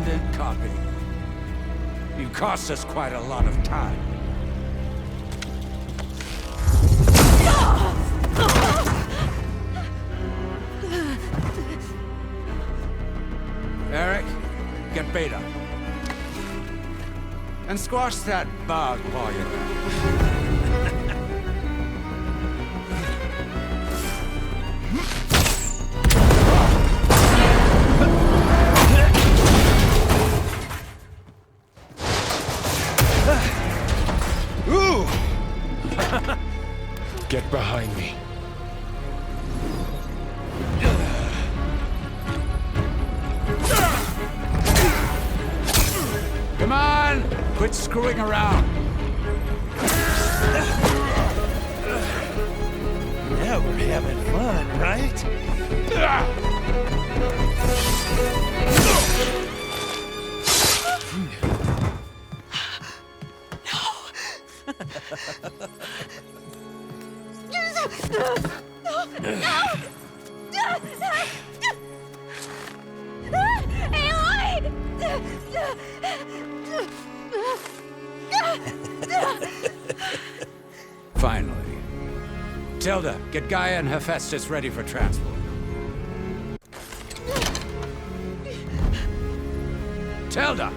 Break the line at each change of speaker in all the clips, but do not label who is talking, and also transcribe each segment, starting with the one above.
redundant copy. You cost us quite a lot of time. Eric, get Beta. And squash that bug while you're there.
Get behind me.
Come on! Quit screwing around!
Now we're having fun, right?
Finally. Tilda, get Gaia and Hephaestus ready for transport. Tilda!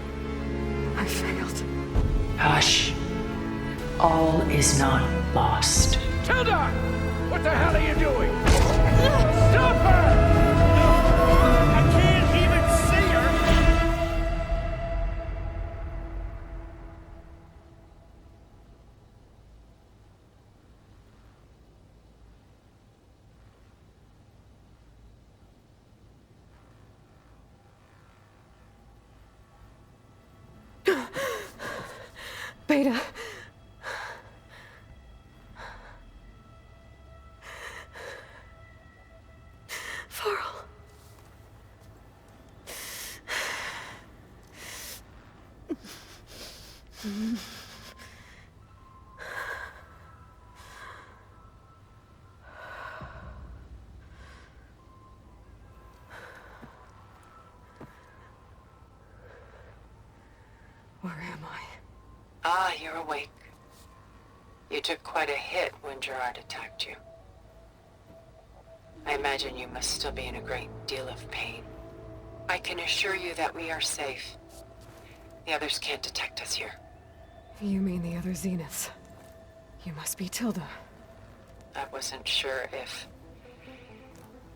I failed.
Hush. All is not lost.
Tilda! What the hell are you doing? Stop her!
I can't even see her!
Beta. Farrell. Where am I?
Ah, you're awake. You took quite a hit when Gerard attacked you. I imagine you must still be in a great deal of pain. I can assure you that we are safe. The others can't detect us here.
You mean the other Zeniths? You must be Tilda.
I wasn't sure if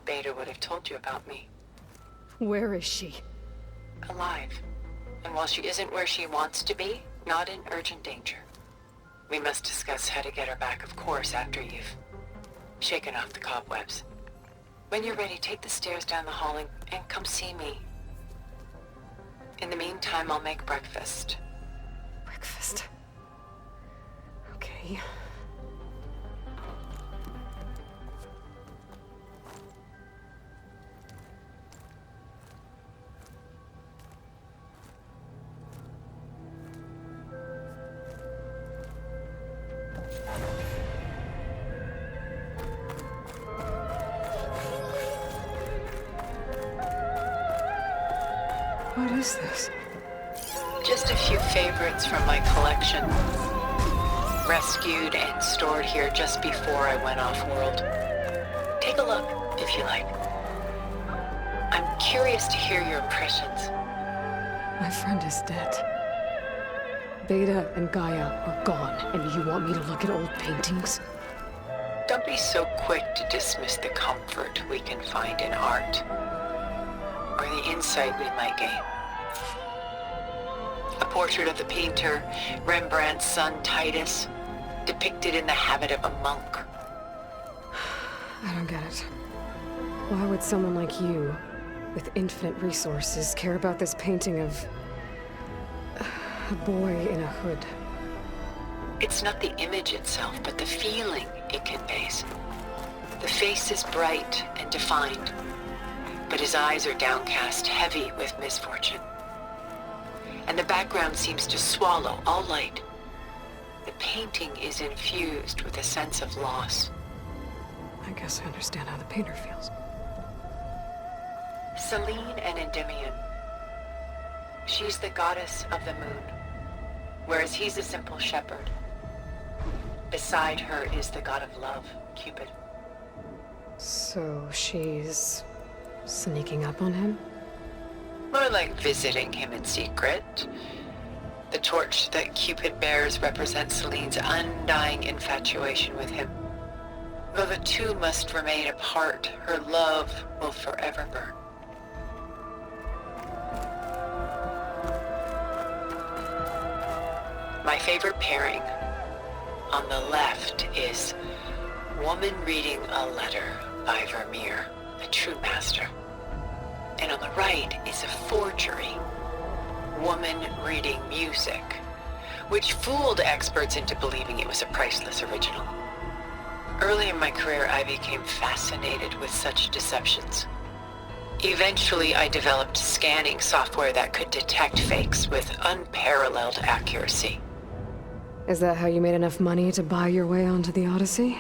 Beta would have told you about me.
Where is she?
Alive. And while she isn't where she wants to be, not in urgent danger. We must discuss how to get her back, of course, after you've shaken off the cobwebs. When you're ready, take the stairs down the hall and come see me. In the meantime, I'll make breakfast.
Breakfast. Okay. What is this?
Just a few favorites from my collection. Rescued and stored here just before I went off-world. Take a look, if you like. I'm curious to hear your impressions.
My friend is dead. Beta and Gaia are gone, and you want me to look at old paintings?
Don't be so quick to dismiss the comfort we can find in art, or the insight we might gain. A portrait of the painter, Rembrandt's son Titus, depicted in the habit of a monk.
I don't get it. Why would someone like you, with infinite resources, care about this painting of a boy in a hood?
It's not the image itself, but the feeling it conveys. The face is bright and defined, but his eyes are downcast, heavy with misfortune. And the background seems to swallow all light. The painting is infused with a sense of loss.
I guess I understand how the painter feels.
Celine and Endymion. She's the goddess of the moon, whereas he's a simple shepherd. Beside her is the god of love, Cupid.
So she's sneaking up on him?
More like visiting him in secret. The torch that Cupid bears represents Celine's undying infatuation with him. Though the two must remain apart, her love will forever burn. My favorite pairing on the left is Woman Reading a Letter by Vermeer, a true master. And on the right is a forgery, Woman Reading Music, which fooled experts into believing it was a priceless original. Early in my career, I became fascinated with such deceptions. Eventually, I developed scanning software that could detect fakes with unparalleled accuracy.
Is that how you made enough money to buy your way onto the Odyssey?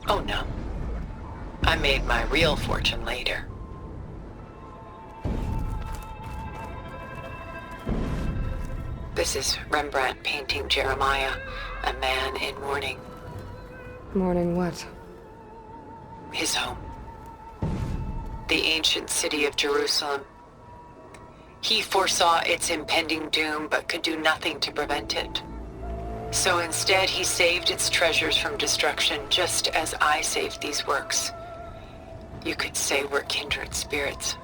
Oh no. I made my real fortune later. This is Rembrandt painting Jeremiah, a man in mourning.
Mourning what?
His home. The ancient city of Jerusalem. He foresaw its impending doom, but could do nothing to prevent it. So instead, he saved its treasures from destruction, just as I saved these works. You could say we're kindred spirits.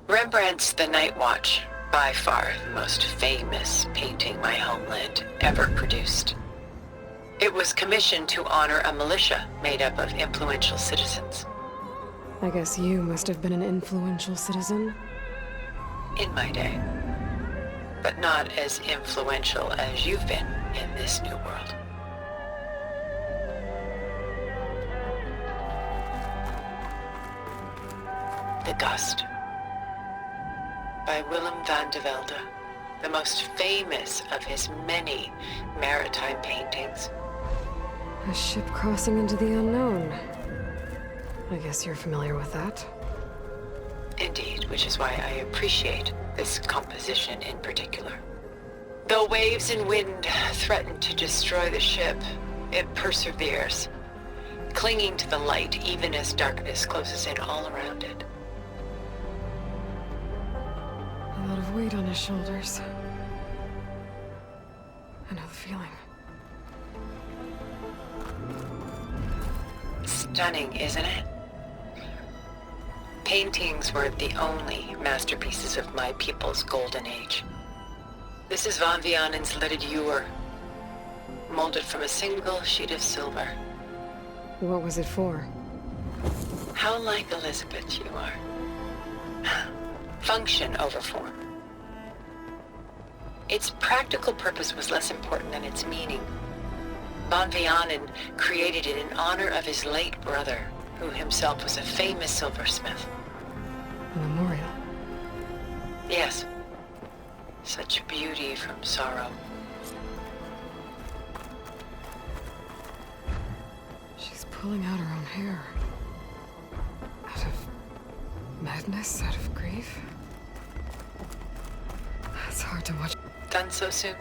Rembrandt's The Night Watch, by far the most famous painting my homeland ever produced. It was commissioned to honor a militia made up of influential citizens.
I guess you must have been an influential citizen.
In my day. But not as influential as you've been in this new world. The Gust, by Willem van de Velde, the most famous of his many maritime paintings.
A ship crossing into the unknown. I guess you're familiar with that.
Indeed, which is why I appreciate this composition in particular. Though waves and wind threaten to destroy the ship, it perseveres, clinging to the light even as darkness closes in all around it.
A lot of weight on his shoulders. I know the feeling.
Stunning, isn't it? Paintings weren't the only masterpieces of my people's golden age. This is Van Vianen's Leaded Ewer, molded from a single sheet of silver.
What was it for?
How like Elizabeth you are. Function over form. Its practical purpose was less important than its meaning. Van Vianen created it in honor of his late brother, who himself was a famous silversmith.
A memorial.
Yes. Such beauty from sorrow.
She's pulling out her own hair. Out of madness, out of grief. It's hard to watch.
Done so soon?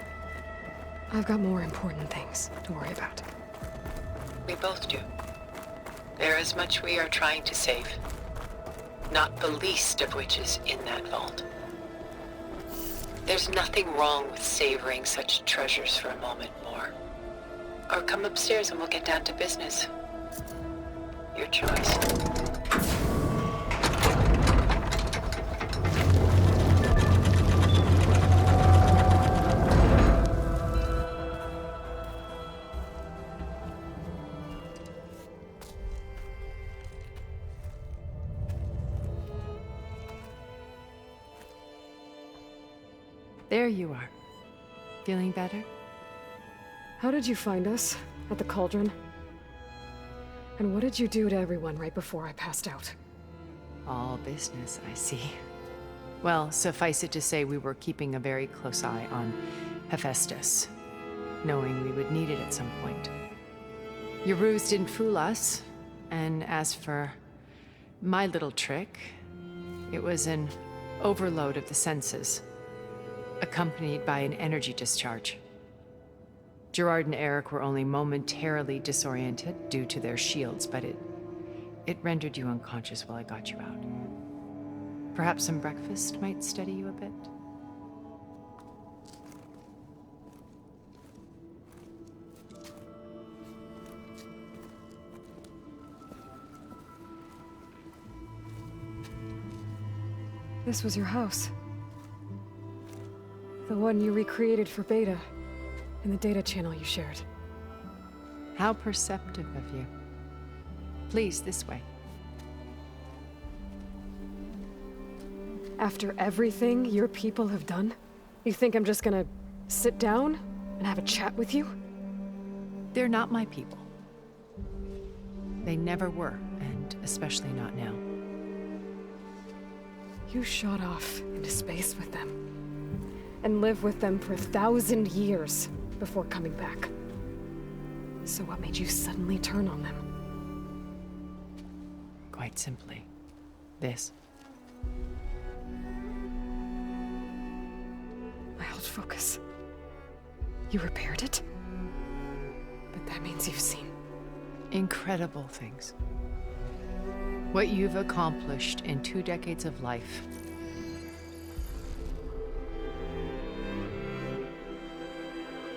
I've got more important things to worry about.
We both do. There is much we are trying to save. Not the least of which is in that vault. There's nothing wrong with savoring such treasures for a moment more. Or come upstairs and we'll get down to business. Your choice.
There you are. Feeling better?
How did you find us? At the cauldron? And what did you do to everyone right before I passed out?
All business, I see. Well, suffice it to say we were keeping a very close eye on Hephaestus, knowing we would need it at some point. Your ruse didn't fool us, And as for my little trick, it was an overload of the senses, accompanied by an energy discharge. Gerard and Eric were only momentarily disoriented due to their shields, but it rendered you unconscious while I got you out. Perhaps some breakfast might steady you a bit?
This was your house. The one you recreated for Beta, in the data channel you shared.
How perceptive of you. Please, this way.
After everything your people have done, you think I'm just gonna sit down and have a chat with you?
They're not my people. They never were, and especially not now.
You shot off into space with them, and lived with them for 1,000 years before coming back. So what made you suddenly turn on them?
Quite simply, this.
I held focus. You repaired it? But that means you've seen.
Incredible things. What you've accomplished in 2 decades of life.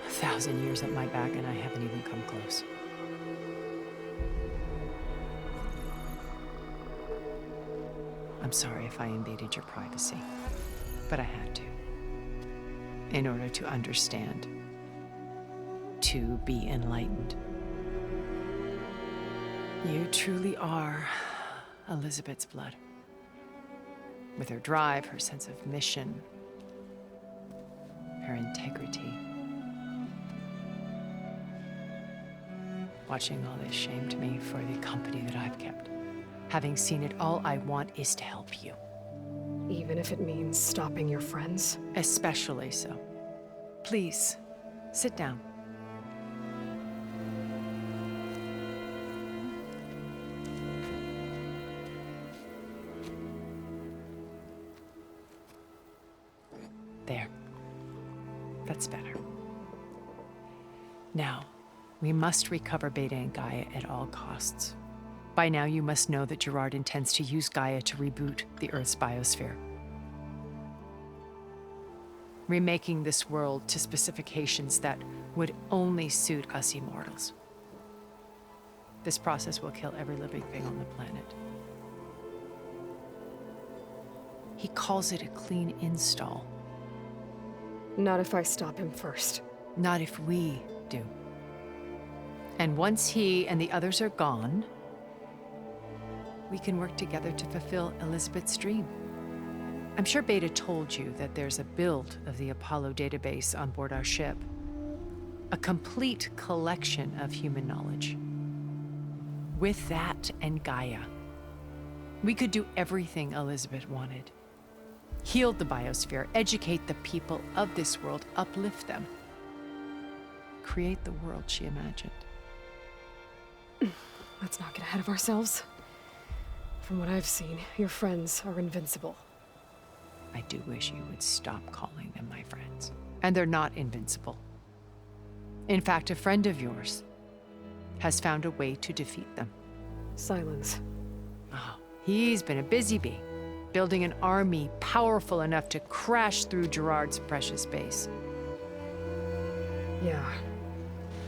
A 1,000 years at my back, and I haven't even come close. I'm sorry if I invaded your privacy, but I had to. In order to understand. To be enlightened. You truly are Elizabeth's blood. With her drive, her sense of mission, her integrity. Watching all this shamed me for the company that I've kept. Having seen it, all I want is to help you.
Even if it means stopping your friends?
Especially so. Please, sit down. There. That's better. Now, we must recover Beta and Gaia at all costs. By now, you must know that Gerard intends to use Gaia to reboot the Earth's biosphere. Remaking this world to specifications that would only suit us immortals. This process will kill every living thing on the planet. He calls it a clean install.
Not if I stop him first.
Not if we do. And once he and the others are gone, we can work together to fulfill Elizabeth's dream. I'm sure Beta told you that there's a build of the Apollo database on board our ship. A complete collection of human knowledge. With that and Gaia, we could do everything Elizabeth wanted. Heal the biosphere, educate the people of this world, uplift them. Create the world she imagined.
Let's not get ahead of ourselves. From what I've seen, your friends are invincible.
I do wish you would stop calling them my friends. And they're not invincible. In fact, a friend of yours has found a way to defeat them.
Silence.
Oh, he's been a busy bee, building an army powerful enough to crash through Gerard's precious base.
Yeah.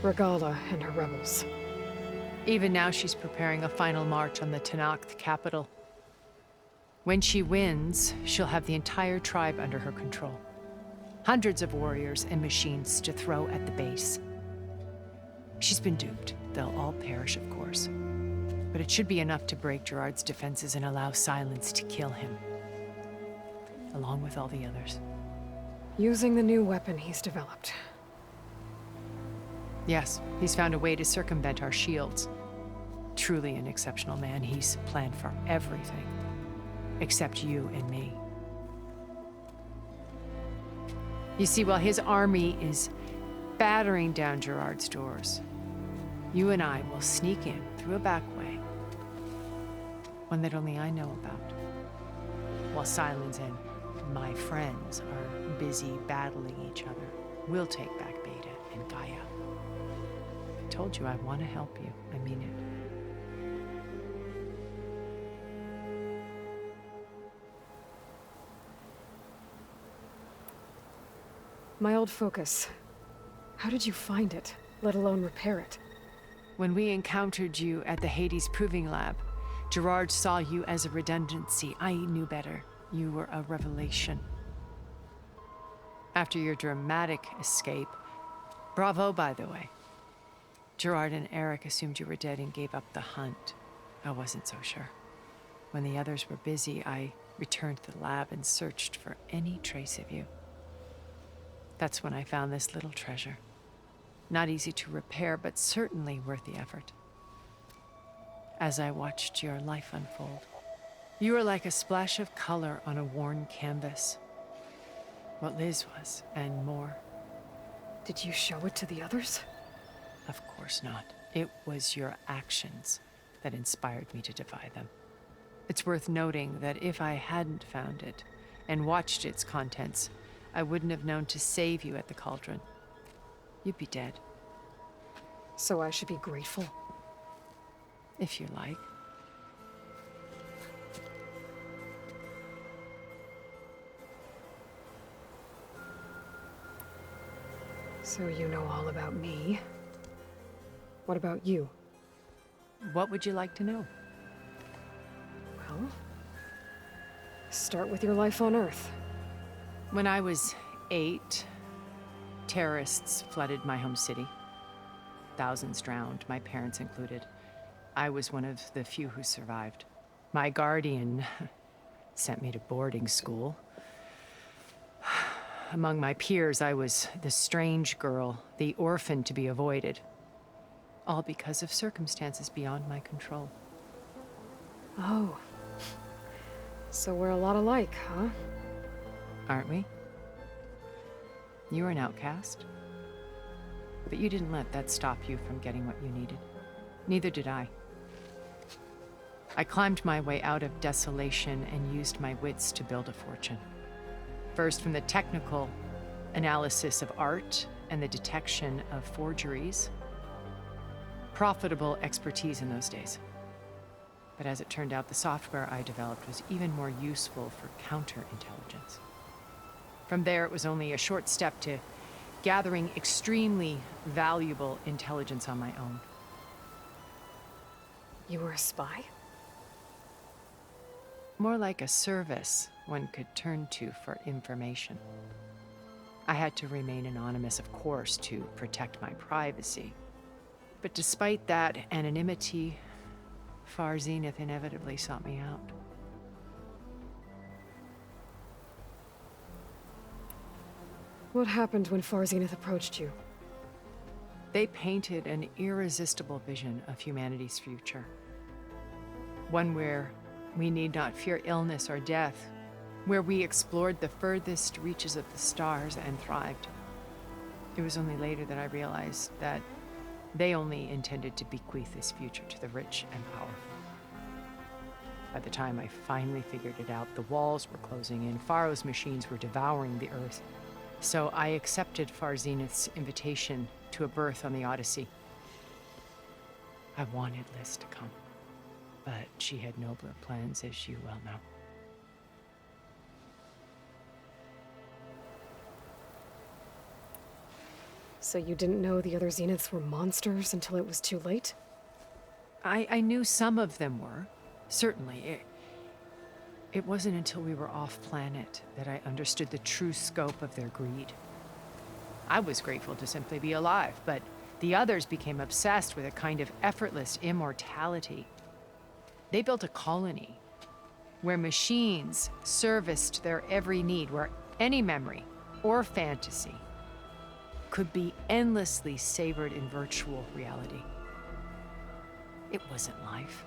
Regala and her rebels.
Even now, she's preparing a final march on the Tenakth capital. When she wins, she'll have the entire tribe under her control. Hundreds of warriors and machines to throw at the base. She's been duped. They'll all perish, of course. But it should be enough to break Gerard's defenses and allow Silence to kill him. Along with all the others.
Using the new weapon he's developed.
Yes, he's found a way to circumvent our shields. Truly an exceptional man. He's planned for everything. Except you and me. You see, while his army is battering down Gerard's doors, you and I will sneak in through a back way one that only I know about. While Silence and my friends are busy battling each other, we'll take back Beta and Gaia. I told you I want to help you. I mean it.
My old focus. How did you find it, let alone repair it?
When we encountered you at the Hades Proving Lab, Gerard saw you as a redundancy. I knew better. You were a revelation. After your dramatic escape, bravo, by the way. Gerard and Eric assumed you were dead and gave up the hunt. I wasn't so sure. When the others were busy, I returned to the lab and searched for any trace of you. That's when I found this little treasure. Not easy to repair, but certainly worth the effort. As I watched your life unfold, you were like a splash of color on a worn canvas. What Liz was, and more.
Did you show it to the others?
Of course not. It was your actions that inspired me to defy them. It's worth noting that if I hadn't found it and watched its contents, I wouldn't have known to save you at the cauldron. You'd be dead.
So I should be grateful?
If you like.
So you know all about me. What about you?
What would you like to know?
Well, start with your life on Earth.
When I was 8, terrorists flooded my home city. Thousands drowned, my parents included. I was one of the few who survived. My guardian sent me to boarding school. Among my peers, I was the strange girl, the orphan to be avoided. All because of circumstances beyond my control.
Oh. So we're a lot alike, huh?
Aren't we? You were an outcast. But you didn't let that stop you from getting what you needed. Neither did I. I climbed my way out of desolation and used my wits to build a fortune. First from the technical analysis of art and the detection of forgeries. Profitable expertise in those days. But as it turned out, the software I developed was even more useful for counterintelligence. From there, it was only a short step to gathering extremely valuable intelligence on my own.
You were a spy?
More like a service one could turn to for information. I had to remain anonymous, of course, to protect my privacy. But despite that anonymity, Far Zenith inevitably sought me out.
What happened when Far Zenith approached you?
They painted an irresistible vision of humanity's future. One where we need not fear illness or death, where we explored the furthest reaches of the stars and thrived. It was only later that I realized that they only intended to bequeath this future to the rich and powerful. By the time I finally figured it out, the walls were closing in, Pharaoh's machines were devouring the earth. So I accepted Far Zenith's invitation to a berth on the Odyssey. I wanted Liz to come, but she had nobler plans, as you well know.
So you didn't know the other Zeniths were monsters until it was too late?
I knew some of them were, certainly. It wasn't until we were off-planet that I understood the true scope of their greed. I was grateful to simply be alive, but the others became obsessed with a kind of effortless immortality. They built a colony where machines serviced their every need, where any memory or fantasy could be endlessly savored in virtual reality. It wasn't life.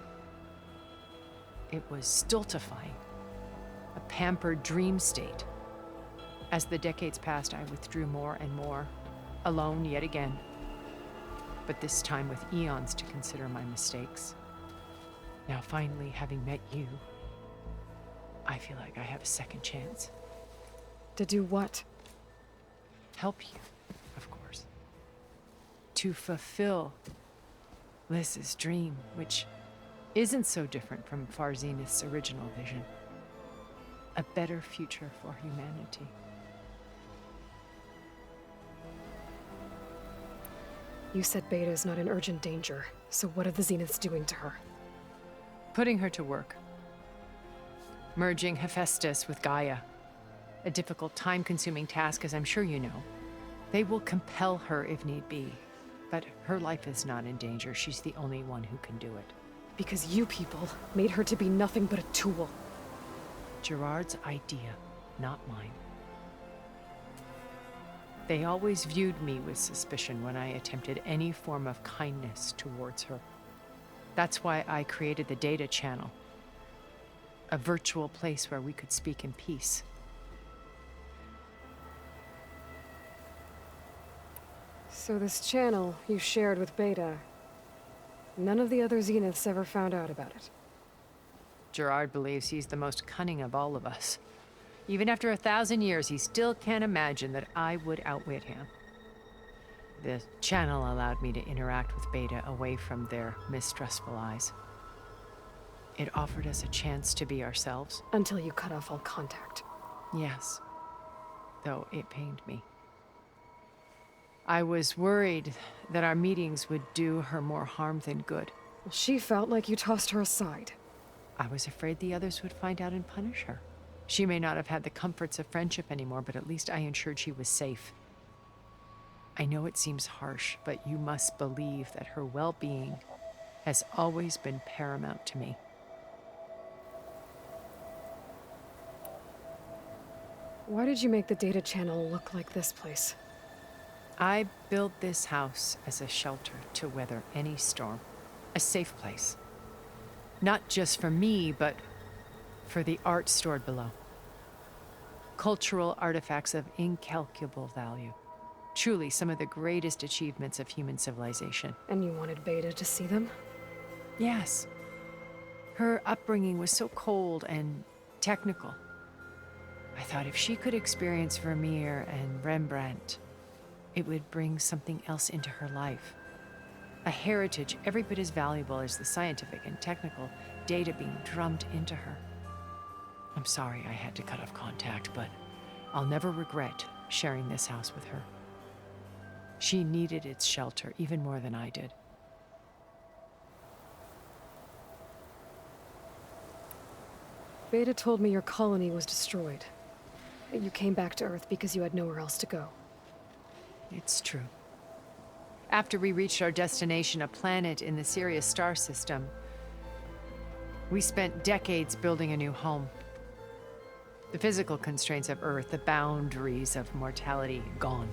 It was stultifying, a pampered dream state. As the decades passed, I withdrew more and more, alone yet again, but this time with eons to consider my mistakes. Now, finally, having met you, I feel like I have a second chance.
To do what?
Help you, of course. To fulfill Liz's dream, which isn't so different from Far Zenith's original vision. A better future for humanity.
You said Beta is not in urgent danger, so what are the Zeniths doing to her?
Putting her to work. Merging Hephaestus with Gaia. A difficult, time-consuming task, as I'm sure you know. They will compel her if need be. But her life is not in danger. She's the only one who can do it.
Because you people made her to be nothing but a tool.
Gerard's idea, not mine. They always viewed me with suspicion when I attempted any form of kindness towards her. That's why I created the data channel. A virtual place where we could speak in peace.
So this channel you shared with Beta, none of the other Zeniths ever found out about it.
Gerard believes he's the most cunning of all of us. Even after 1,000 years, he still can't imagine that I would outwit him. The channel allowed me to interact with Beta away from their mistrustful eyes. It offered us a chance to be ourselves.
Until you cut off all contact.
Yes, though it pained me. I was worried that our meetings would do her more harm than good.
Well, she felt like you tossed her aside.
I was afraid the others would find out and punish her. She may not have had the comforts of friendship anymore, but at least I ensured she was safe. I know it seems harsh, but you must believe that her well-being has always been paramount to me.
Why did you make the data channel look like this place?
I built this house as a shelter to weather any storm. A safe place. Not just for me, but for the art stored below. Cultural artifacts of incalculable value. Truly some of the greatest achievements of human civilization.
And you wanted Beta to see them?
Yes. Her upbringing was so cold and technical. I thought if she could experience Vermeer and Rembrandt, it would bring something else into her life. A heritage every bit as valuable as the scientific and technical data being drummed into her. I'm sorry I had to cut off contact, but I'll never regret sharing this house with her. She needed its shelter even more than I did.
Beta told me your colony was destroyed. That you came back to Earth because you had nowhere else to go.
It's true. After we reached our destination, a planet in the Sirius star system, we spent decades building a new home. The physical constraints of Earth, the boundaries of mortality, gone.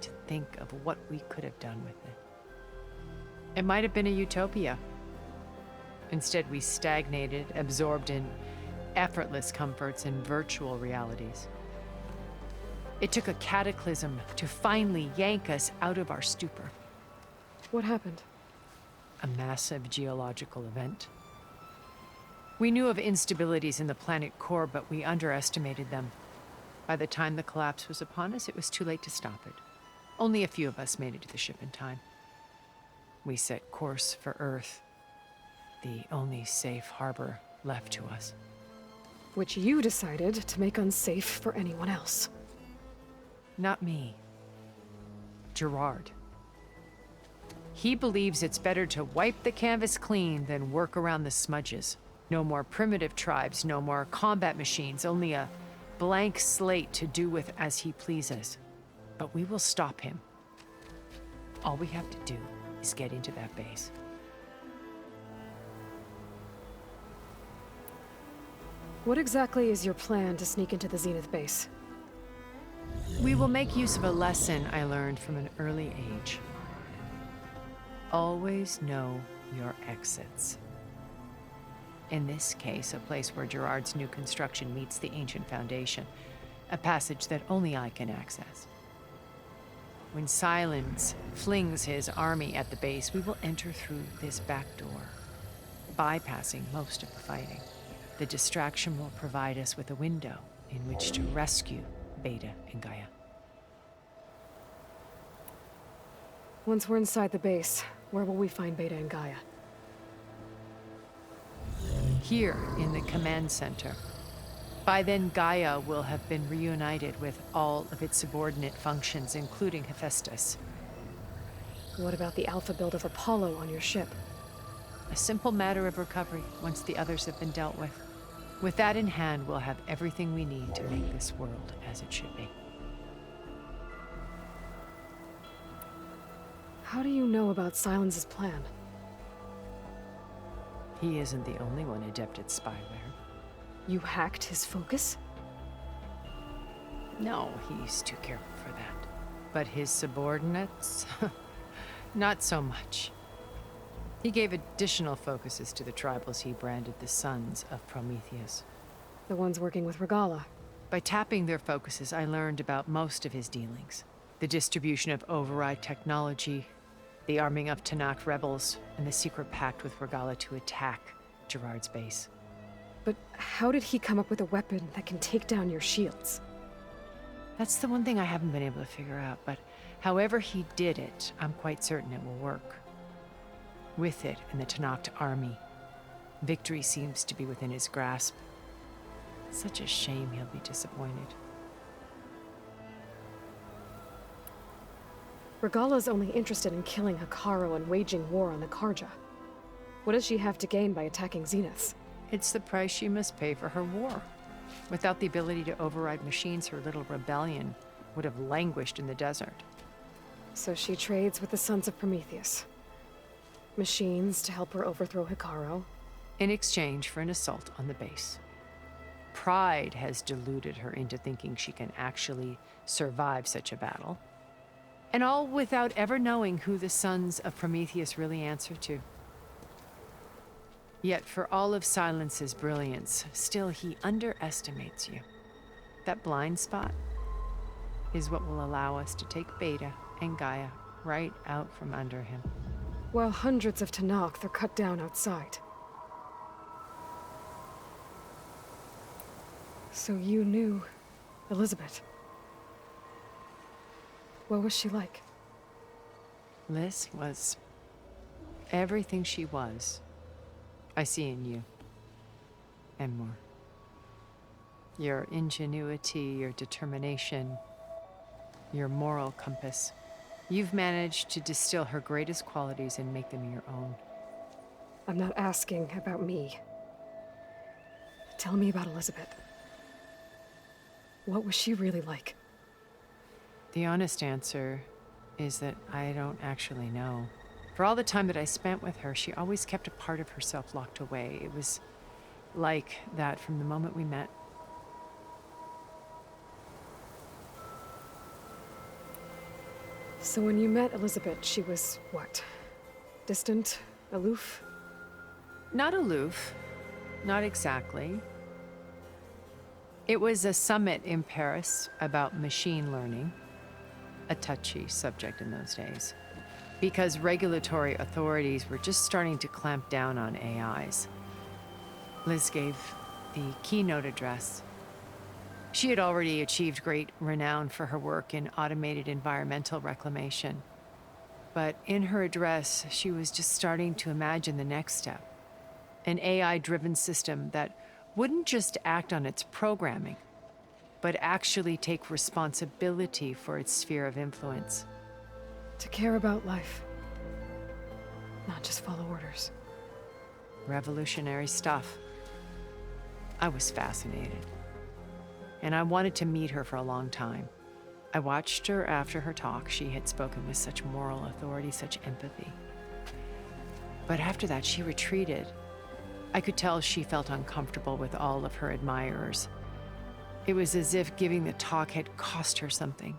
To think of what we could have done with it. It might have been a utopia. Instead, we stagnated, absorbed in effortless comforts and virtual realities. It took a cataclysm to finally yank us out of our stupor.
What happened?
A massive geological event. We knew of instabilities in the planet core, but we underestimated them. By the time the collapse was upon us, it was too late to stop it. Only a few of us made it to the ship in time. We set course for Earth, the only safe harbor left to us.
Which you decided to make unsafe for anyone else.
Not me. Gerard. He believes it's better to wipe the canvas clean than work around the smudges. No more primitive tribes, no more combat machines, only a blank slate to do with as he pleases. But we will stop him. All we have to do is get into that base.
What exactly is your plan to sneak into the Zenith base?
We will make use of a lesson I learned from an early age. Always know your exits. In this case, a place where Gerard's new construction meets the ancient foundation, a passage that only I can access. When Silence flings his army at the base, we will enter through this back door. bypassing most of the fighting. The distraction will provide us with a window in which to rescue Beta and Gaia.
Once we're inside the base, where will we find Beta and Gaia?
Here in the command center. By then, Gaia will have been reunited with all of its subordinate functions, including Hephaestus.
What about the alpha build of Apollo on your ship?
A simple matter of recovery once the others have been dealt with. With that in hand, we'll have everything we need to make this world as it should be.
How do you know about Silence's plan?
He isn't the only one adept at spyware.
You hacked his focus?
No, he's too careful for that. But his subordinates? Not so much. He gave additional focuses to the tribals he branded the Sons of Prometheus.
The ones working with Regala.
By tapping their focuses, I learned about most of his dealings. The distribution of override technology, the arming of Tanakh rebels, and the secret pact with Regala to attack Gerard's base.
But how did he come up with a weapon that can take down your shields?
That's the one thing I haven't been able to figure out, but however he did it, I'm quite certain it will work. With it and the Tanakh army, victory seems to be within his grasp. Such a shame he'll be disappointed.
Regala's only interested in killing Hekarro and waging war on the Karja. What does she have to gain by attacking Zeniths?
It's the price she must pay for her war. Without the ability to override machines, her little rebellion would have languished in the desert.
So she trades with the Sons of Prometheus. Machines to help her overthrow Hekarro.
In exchange for an assault on the base. Pride has deluded her into thinking she can actually survive such a battle. And all without ever knowing who the Sons of Prometheus really answer to. Yet for all of Silence's brilliance, still he underestimates you. That blind spot is what will allow us to take Beta and Gaia right out from under him.
While hundreds of Tanakh are cut down outside. So you knew Elizabeth. What was she like?
Liz was everything she was. I see in you. And more. Your ingenuity, your determination, your moral compass. You've managed to distill her greatest qualities and make them your own.
I'm not asking about me. Tell me about Elizabeth. What was she really like?
The honest answer is that I don't actually know. For all the time that I spent with her, she always kept a part of herself locked away. It was like that from the moment we met.
So when you met Elizabeth, she was what? Distant? Aloof?
Not aloof. Not exactly. It was a summit in Paris about machine learning. A touchy subject in those days. Because regulatory authorities were just starting to clamp down on AIs. Liz gave the keynote address. She had already achieved great renown for her work in automated environmental reclamation. But in her address, she was just starting to imagine the next step. An AI-driven system that wouldn't just act on its programming, but actually take responsibility for its sphere of influence.
To care about life. Not just follow orders.
Revolutionary stuff. I was fascinated. And I wanted to meet her for a long time. I watched her after her talk. She had spoken with such moral authority, such empathy. But after that, she retreated. I could tell she felt uncomfortable with all of her admirers. It was as if giving the talk had cost her something.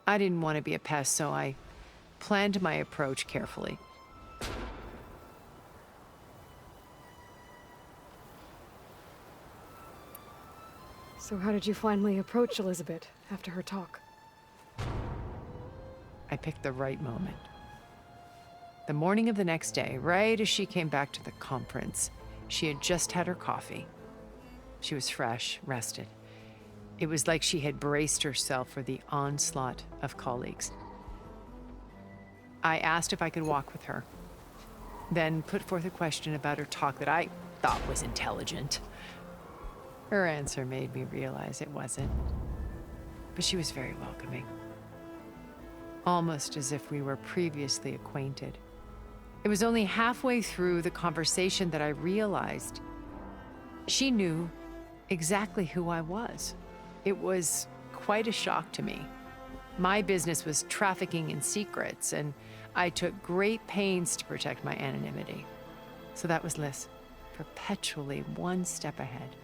I didn't want to be a pest, so I planned my approach carefully.
So how did you finally approach Elizabeth after her talk?
I picked the right moment. The morning of the next day, right as she came back to the conference, she had just had her coffee. She was fresh, rested. It was like she had braced herself for the onslaught of colleagues. I asked if I could walk with her, then put forth a question about her talk that I thought was intelligent. Her answer made me realize it wasn't, but she was very welcoming. Almost as if we were previously acquainted. It was only halfway through the conversation that I realized she knew exactly who I was. It was quite a shock to me. My business was trafficking in secrets, and I took great pains to protect my anonymity. So that was Liz, perpetually one step ahead.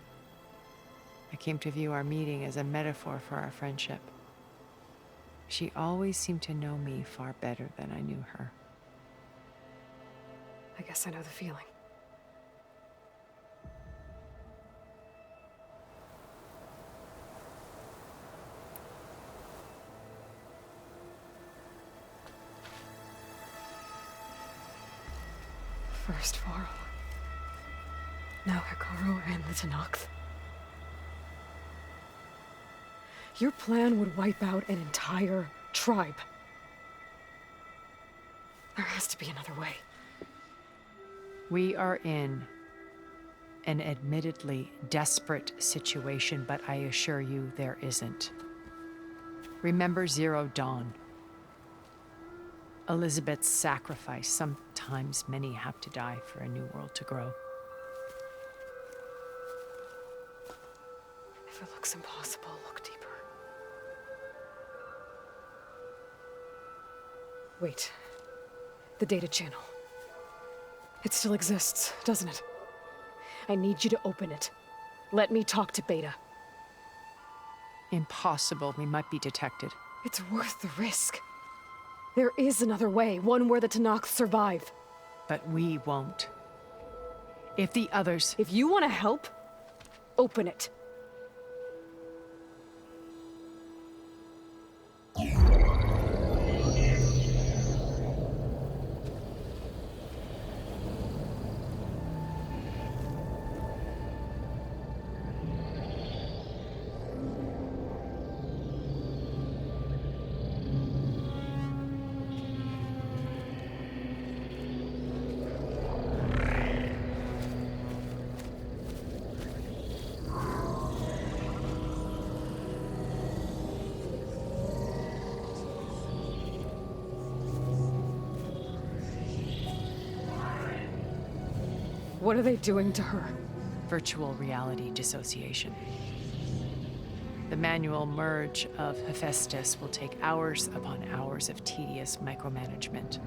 I came to view our meeting as a metaphor for our friendship. She always seemed to know me far better than I knew her.
I guess I know the feeling. First Varl. Now Hikaru and the Tenakth. Your plan would wipe out an entire tribe. There has to be another way.
We are in an admittedly desperate situation, but I assure you there isn't. Remember Zero Dawn. Elizabeth's sacrifice. Sometimes many have to die for a new world to grow.
If it looks impossible, look deeper. Wait. The data channel. It still exists, doesn't it? I need you to open it. Let me talk to Beta.
Impossible. We might be detected.
It's worth the risk. There is another way, one where the Tenakth survive.
But we won't. If the others...
If you want to help, open it. What are they doing to her?
Virtual reality dissociation. The manual merge of Hephaestus will take hours upon hours of tedious micromanagement.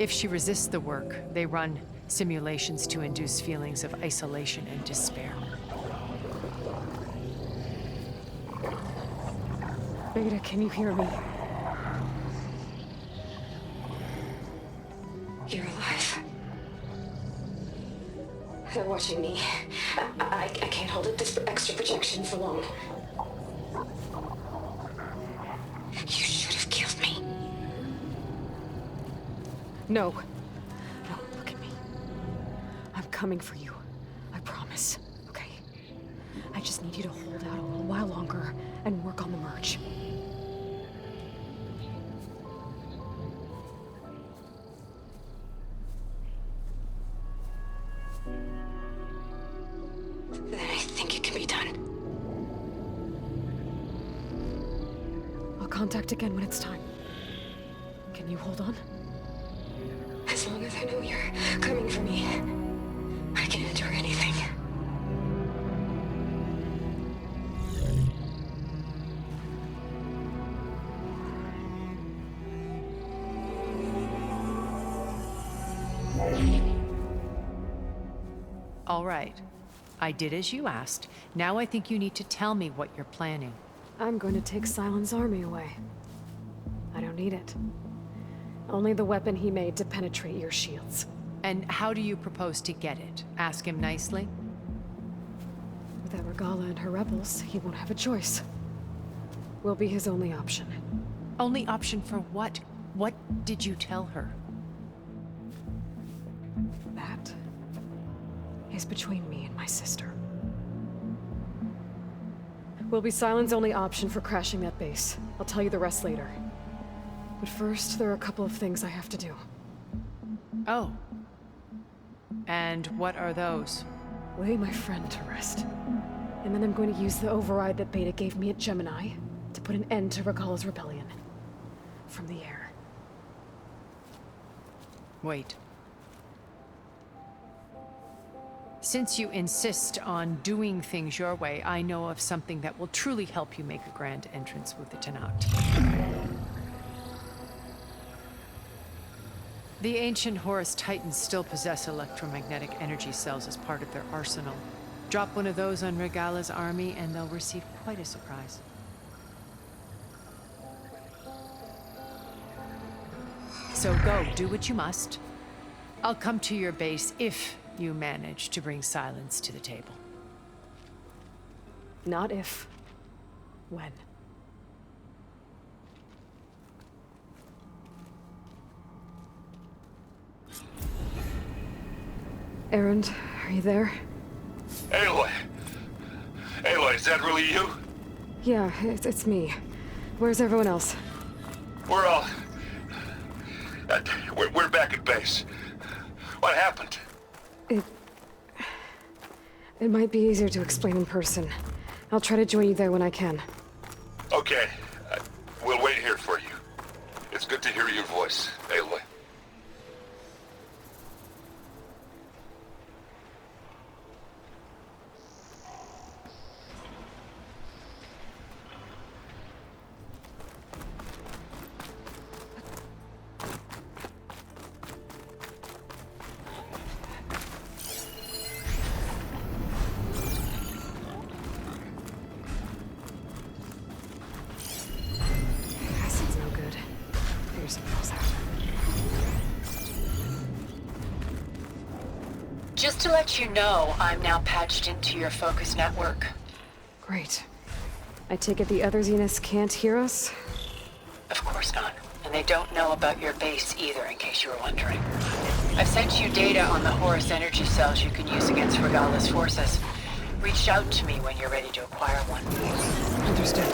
If she resists the work, they run simulations to induce feelings of isolation and despair.
Beta, can you hear me?
You're alive. They're watching me. I can't hold up this extra projection for long. You should have killed me.
No. No, look at me. I'm coming for you. I promise, okay? I just need you to hold out a little while longer and work on the merge.
Then I think it can be done.
I'll contact again when it's time. Can you hold on?
As long as I know you're coming for me, I can endure anything.
All right. I did as you asked. Now I think you need to tell me what you're planning.
I'm going to take Silent's army away. I don't need it. Only the weapon he made to penetrate your shields.
And how do you propose to get it? Ask him nicely?
Without Regala and her rebels, he won't have a choice. We'll be his only option.
Only option for what? What did you tell her?
That is between me and my sister. Will be Sylens' only option for crashing that base. I'll tell you the rest later. But first, there are a couple of things I have to do.
Oh. And what are those?
Lay my friend to rest. And then I'm going to use the override that Beta gave me at Gemini to put an end to Regalla's rebellion. From the air.
Wait. Since you insist on doing things your way, I know of something that will truly help you make a grand entrance with the Tenat. The ancient Horus Titans still possess electromagnetic energy cells as part of their arsenal. Drop one of those on Regalla's army and they'll receive quite a surprise. So go, do what you must. I'll come to your base if you manage to bring Sylens to the table.
Not if. When. Erend, are you there?
Aloy! Aloy, is that really you?
Yeah, it's me. Where's everyone else?
We're all... we're back at base. What happened?
It might be easier to explain in person. I'll try to join you there when I can.
Okay. We'll wait here for you. It's good to hear your voice, Aloy.
Acid's no good. Fearsome knows that.
Just to let you know, I'm now patched into your focus network.
Great. I take it the other Zeniths can't hear us?
Of course not. And they don't know about your base either, in case you were wondering. I've sent you data on the Horus energy cells you can use against Regalla's forces. Reach out to me when you're ready to acquire one.
Understood.